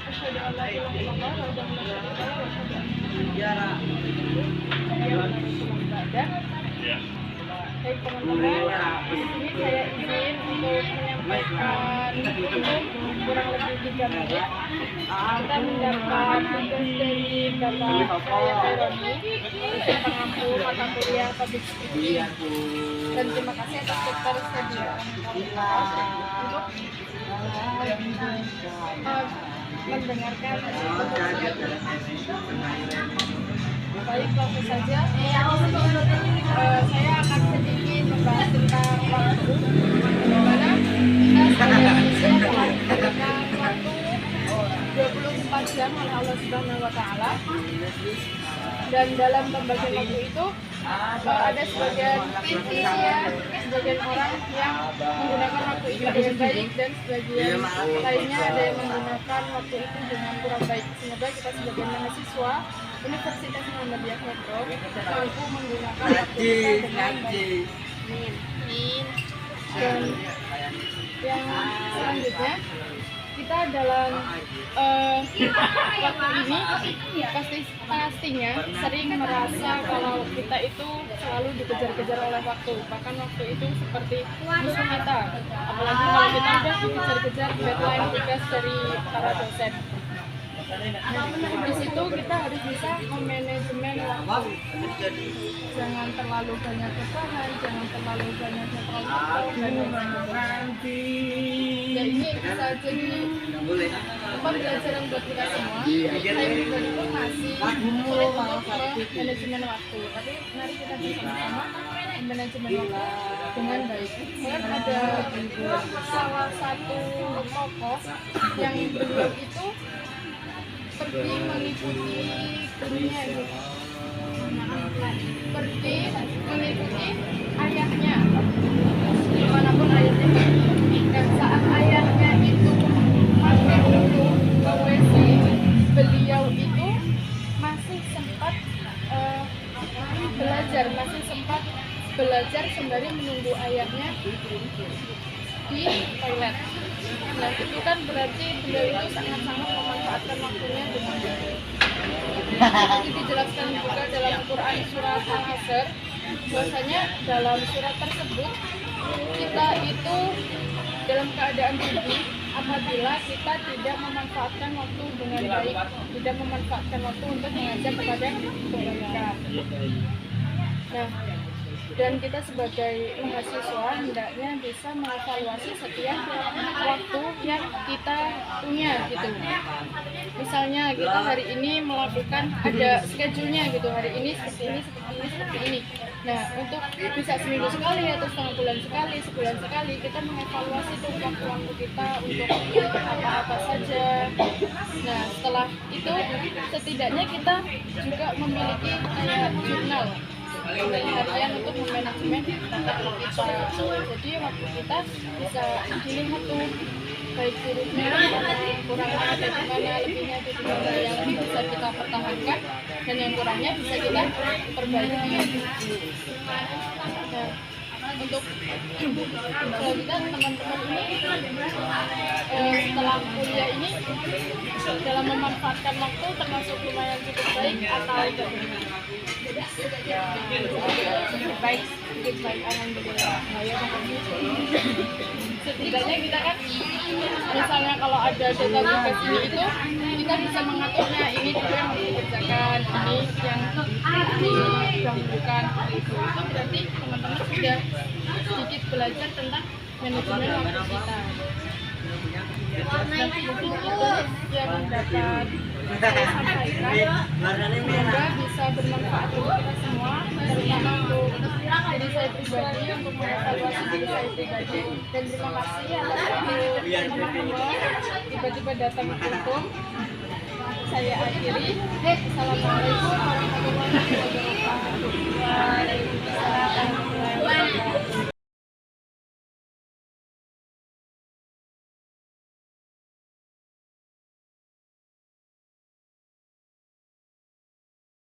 Asyhadu an la ilaha illallah wa asyhadu anna Ya. Baik teman-teman, di sini saya izin untuk menyampaikan kurang lebih 3 menit. Kita mendapat tugas dari Bapak saya Ironi, pengampu mata kuliah public speaking. Dan terima kasih atas ketersediaan untuk mendengarkan baik langsung saja. Saya akan sedikit membahas tentang waktu, bagaimana kita sebagai manusia telah diberikan waktu 24 jam oleh Allah Subhanahu wa Ta'ala. Dan dalam pembagian waktu itu ada sebagian orang yang menggunakan waktu itu dengan baik dan sebagian lainnya ada yang menggunakan waktu itu dengan kurang baik. Semoga kita sebagai mahasiswa Universitas Muhammadiyah Metro mampu menggunakan waktu kita dengan baik. Dan yang selanjutnya kita dalam waktu ini pastinya sering merasa kalau kita itu selalu dikejar-kejar oleh waktu, bahkan waktu itu seperti musuh kita, apalagi kalau kita udah dikejar-kejar deadline tugas dari para dosen. Nah, di situ kita harus bisa memanajemen waktu. Jangan terlalu banyak rebahan, jangan terlalu banyak dan ini bisa jadi pembelajaran buat kita semua. Saya pribadi pun masih sulit untuk manajemen waktu, tapi mari kita bersama-sama manajemen waktu dengan baik. Saya ada salah satu tokoh yang beliau itu pergi mengikuti dunia itu, pergi mengikuti ayahnya dimanapun ayahnya. Dan saat ayahnya itu mampir dulu ke WC, beliau itu masih sempat belajar sembari menunggu ayahnya di toilet. Nah, itu kan berarti beliau itu sangat-sangat memanfaatkan waktunya dengan baik. Itu dijelaskan juga dalam Quran surat Al-Asr, bahwasanya dalam surat tersebut kita itu dalam keadaan rugi apabila kita tidak memanfaatkan waktu dengan baik, tidak memanfaatkan waktu untuk mengajak kepada kebaikan. Nah, dan kita sebagai mahasiswa hendaknya bisa mengevaluasi setiap waktu yang kita punya gitu. Misalnya kita hari ini melakukan ada schedule-nya gitu, hari ini seperti ini. Nah, untuk bisa seminggu sekali atau setengah bulan sekali, sebulan sekali, kita mengevaluasi tuh waktu-waktu kita untuk apa-apa saja. Nah, setelah itu setidaknya kita juga memiliki kayak jurnal harian untuk memanajemen waktu kita. Jadi waktu kita bisa dilihat tuh baik buruknya, kurangnya ada di mana, lebihnya ada di mana, yang bisa kita pertahankan dan yang kurangnya bisa kita perbaiki. Nah, untuk selanjutnya teman-teman ini setelah kuliah ini dalam memanfaatkan waktu termasuk lumayan cukup baik atau cukup baik, alhamdulillah. Setidaknya kita kan misalnya kalau ada data tugas ini itu kita bisa mengaturnya, ini dulu yang harus dikerjakan, ini yang diganggukan itu berarti teman-teman sudah sedikit belajar tentang manajemen waktu kita. Nanti mungkin itu yang dapat saya sampaikan, semoga bisa bermanfaat untuk kita semua, terutama untuk diri saya pribadi, untuk mengevaluasi diri saya pribadi. Dan terima kasih atas waktu teman-teman tiba-tiba datang ke Kultum. Saya akhiri. Assalamualaikum warahmatullahi wabarakatuh. Waalaikumsalam warahmatullahi wabarakatuh.